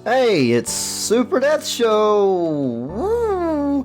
Hey, it's Super Death Show! Woo!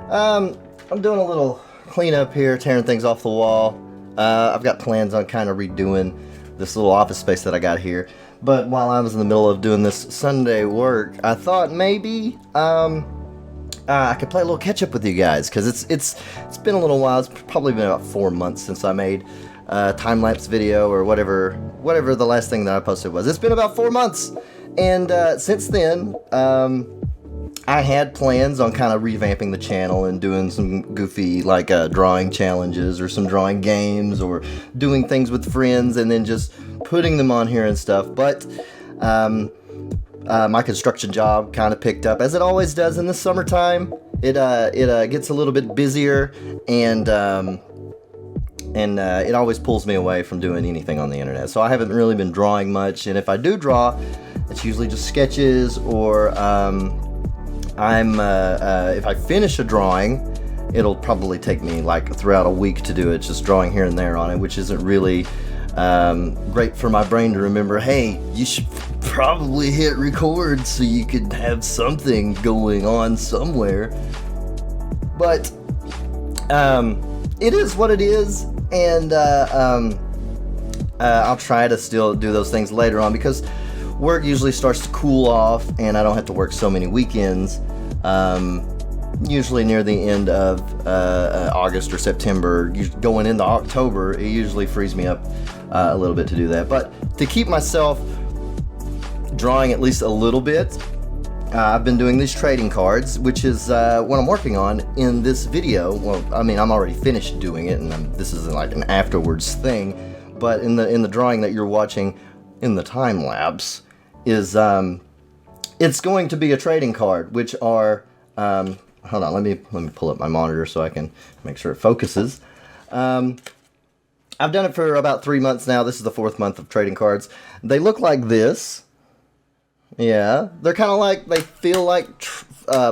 I'm doing a little cleanup here, tearing things off the wall. I've got plans on kind of redoing this little office space that I got here. But while I was in the middle of doing this Sunday work, I thought maybe I could play a little catch up with you guys, because it's been a little while. It's probably been about 4 months since I made a time-lapse video or whatever the last thing that I posted was. It's been about 4 months. And since then, I had plans on kind of revamping the channel and doing some goofy, like, drawing challenges or some drawing games or doing things with friends and then just putting them on here and stuff. But my construction job kind of picked up, as it always does in the summertime. It gets a little bit busier, and it always pulls me away from doing anything on the internet. So I haven't really been drawing much, and if I do draw, it's usually just sketches, or if I finish a drawing, it'll probably take me like throughout a week to do it, just drawing here and there on it, which isn't really great for my brain to remember, hey, you should probably hit record so you could have something going on somewhere. But it is what it is, and I'll try to still do those things later on, because work usually starts to cool off and I don't have to work so many weekends. Usually near the end of August or September, going into October, it usually frees me up a little bit to do that. But to keep myself drawing at least a little bit, I've been doing these trading cards, which is what I'm working on in this video. Well, I mean, I'm already finished doing it, and this isn't like an afterwards thing. But in the drawing that you're watching in the time lapse is it's going to be a trading card, which are hold on, let me pull up my monitor so I can make sure it focuses. I've done it for about 3 months now. This is the 4th month of trading cards. They look like this. Yeah, they're kind of like, they feel like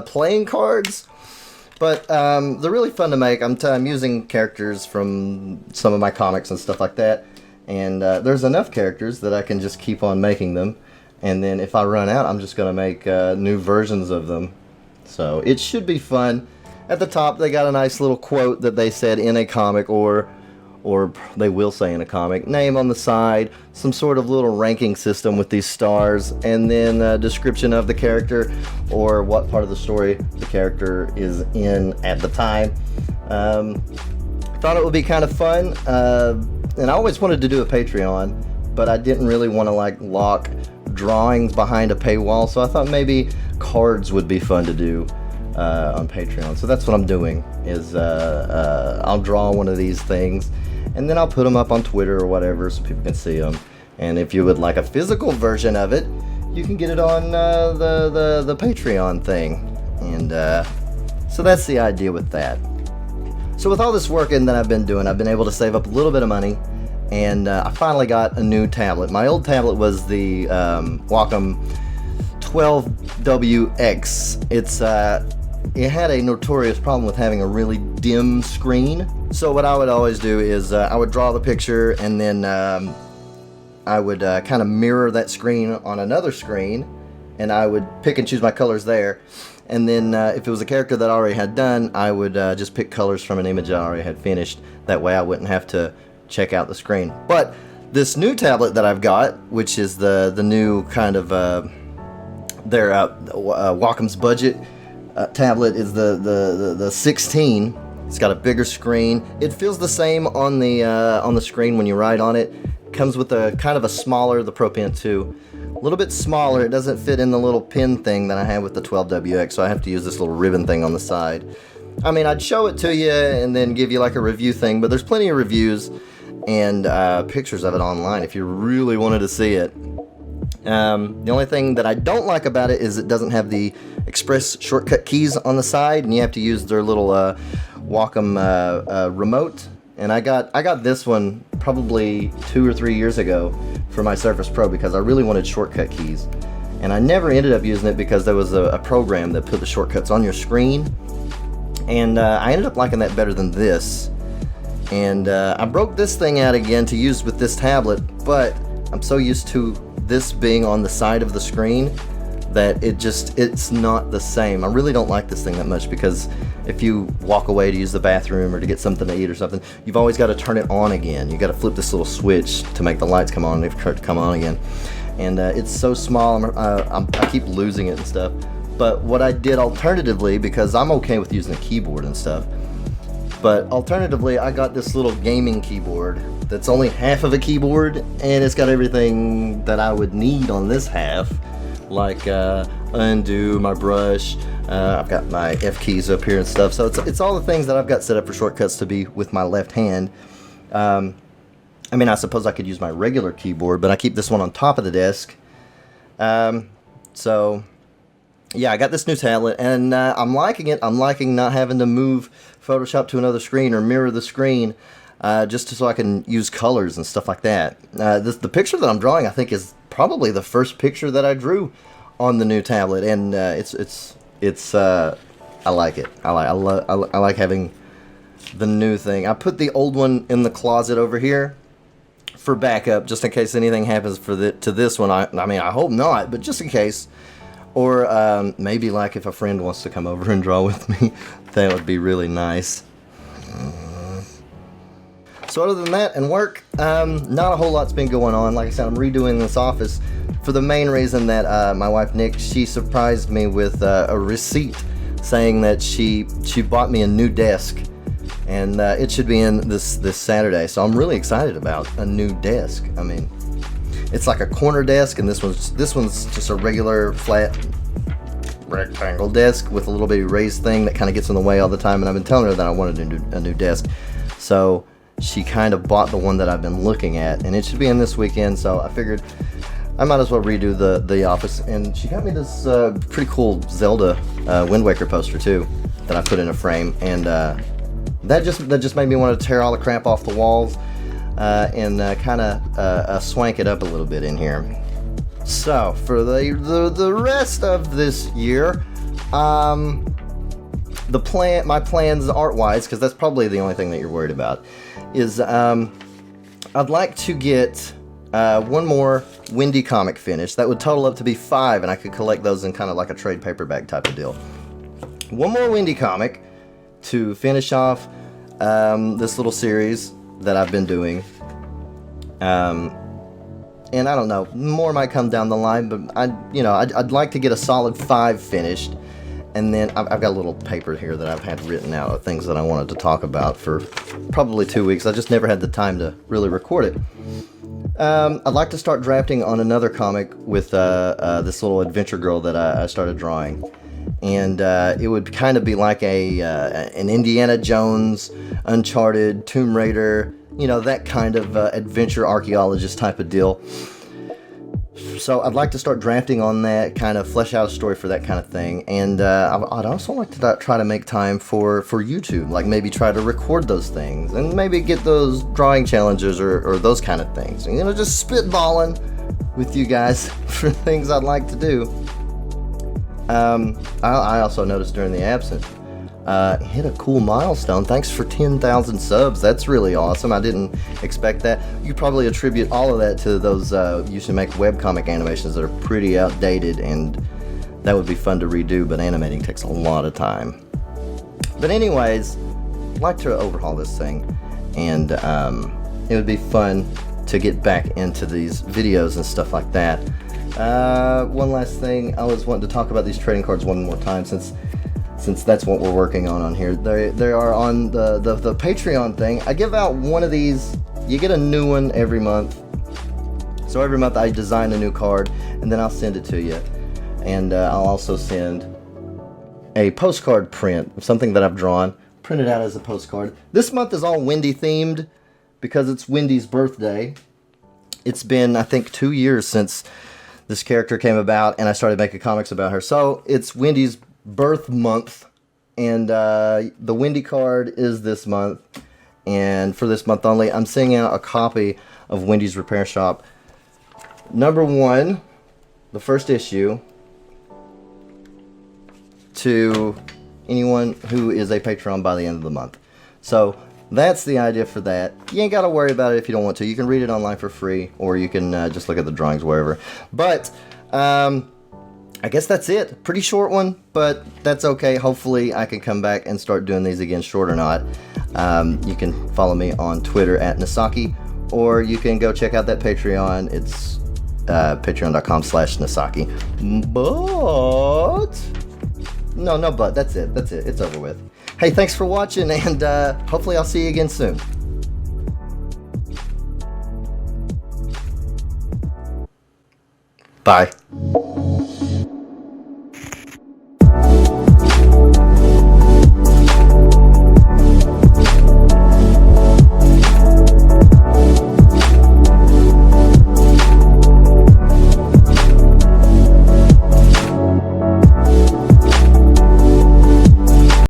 playing cards, but they're really fun to make. I'm using characters from some of my comics and stuff like that, and there's enough characters that I can just keep on making them, and then if I run out, I'm just going to make new versions of them. So it should be fun. At the top, they got a nice little quote that they said in a comic, or they will say in a comic, name on the side, some sort of little ranking system with these stars, and then a description of the character or what part of the story the character is in at the time. Thought it would be kind of fun, and I always wanted to do a Patreon, but I didn't really want to like lock drawings behind a paywall, so I thought maybe cards would be fun to do on Patreon. So that's what I'm doing, is I'll draw one of these things and then I'll put them up on Twitter or whatever so people can see them. And if you would like a physical version of it, you can get it on the Patreon thing. And so that's the idea with that. So with all this working that I've been doing, I've been able to save up a little bit of money, and I finally got a new tablet. My old tablet was the Wacom 12WX. It had a notorious problem with having a really dim screen. So what I would always do is I would draw the picture, and then I would kind of mirror that screen on another screen, and I would pick and choose my colors there. And then if it was a character that I already had done, I would just pick colors from an image I already had finished. That way I wouldn't have to check out the screen. But this new tablet that I've got, which is the new kind of Wacom's budget tablet, is the 16. It's got a bigger screen. It feels the same on the screen when you write on it. Comes with a kind of a smaller, the Pro Pen 2, a little bit smaller. It doesn't fit in the little pin thing that I have with the 12WX, so I have to use this little ribbon thing on the side. I mean, I'd show it to you and then give you like a review thing, but there's plenty of reviews and pictures of it online if you really wanted to see it. The only thing that I don't like about it is it doesn't have the express shortcut keys on the side, and you have to use their little Wacom remote. And I got this one probably 2 or 3 years ago for my Surface Pro because I really wanted shortcut keys, and I never ended up using it because there was a program that put the shortcuts on your screen, and I ended up liking that better than this. And I broke this thing out again to use with this tablet, but I'm so used to this being on the side of the screen that it's not the same. I really don't like this thing that much, because if you walk away to use the bathroom or to get something to eat or something, you've always got to turn it on again. You got to flip this little switch to make the lights come on. They've come on again, and it's so small. I keep losing it and stuff. But what I did alternatively, because I'm okay with using a keyboard and stuff, but alternatively I got this little gaming keyboard that's only half of a keyboard, and it's got everything that I would need on this half, like undo, my brush, I've got my F keys up here and stuff. So it's all the things that I've got set up for shortcuts to be with my left hand. I mean, I suppose I could use my regular keyboard, but I keep this one on top of the desk. So yeah, I got this new tablet, and I'm liking it. I'm liking not having to move Photoshop to another screen or mirror the screen, just so I can use colors and stuff like that. The picture that I'm drawing, I think, is probably the first picture that I drew on the new tablet, and I like it. I like having the new thing. I put the old one in the closet over here for backup, just in case anything happens to this one. I mean, I hope not, but just in case. Or maybe like if a friend wants to come over and draw with me, that would be really nice. So other than that and work, not a whole lot's been going on. Like I said, I'm redoing this office for the main reason that my wife Nick, she surprised me with a receipt saying that she bought me a new desk, and it should be in this Saturday. So I'm really excited about a new desk. I mean, it's like a corner desk, and this one's just a regular flat rectangle desk with a little bitty raised thing that kind of gets in the way all the time. And I've been telling her that I wanted a new desk, so she kind of bought the one that I've been looking at, and it should be in this weekend. So I figured I might as well redo the office, and she got me this pretty cool Zelda Wind Waker poster too that I put in a frame, and that just made me want to tear all the crap off the walls and kind of swank it up a little bit in here. So for the rest of this year, my plans art-wise, because that's probably the only thing that you're worried about, is I'd like to get one more Windy comic finish. That would total up to be 5, and I could collect those in kind of like a trade paperback type of deal. One more Windy comic to finish off this little series that I've been doing. And I don't know, more might come down the line, but I'd like to get a solid 5 finished. And then I've got a little paper here that I've had written out of things that I wanted to talk about for probably 2 weeks. I just never had the time to really record it. I'd like to start drafting on another comic with this little adventure girl that I started drawing. And it would kind of be like an Indiana Jones, Uncharted, Tomb Raider, that kind of adventure archaeologist type of deal. So I'd like to start drafting on that, kind of flesh out a story for that kind of thing. And I'd also like to try to make time for YouTube, like maybe try to record those things and maybe get those drawing challenges or those kind of things. Just spitballing with you guys for things I'd like to do. I also noticed during the absence, hit a cool milestone. Thanks for 10,000 subs. That's really awesome. I didn't expect that. You probably attribute all of that to those used to make webcomic animations that are pretty outdated, and that would be fun to redo, but animating takes a lot of time. But anyways, I'd like to overhaul this thing, and it would be fun to get back into these videos and stuff like that. One last thing, I was wanting to talk about these trading cards one more time, since that's what we're working on here. They are on the Patreon thing. I give out one of these. You get a new one every month. So every month I design a new card, and then I'll send it to you. And I'll also send a postcard print of something that I've drawn, printed out as a postcard. This month is all Wendy themed because it's Wendy's birthday. It's been, I think, 2 years since this character came about, and I started making comics about her. So it's Wendy's birth month, and the Wendy card is this month, and for this month only, I'm sending out a copy of Wendy's Repair Shop #1, the first issue, to anyone who is a Patreon by the end of the month. So that's the idea for that. You ain't got to worry about it if you don't want to. You can read it online for free, or you can just look at the drawings wherever. But I guess that's it. Pretty short one, but that's okay. Hopefully I can come back and start doing these again, short or not. You can follow me on Twitter at Nasaki, or you can go check out that Patreon. It's patreon.com/Nasaki. But that's it. It's over with. Hey, thanks for watching, and hopefully I'll see you again soon. Bye.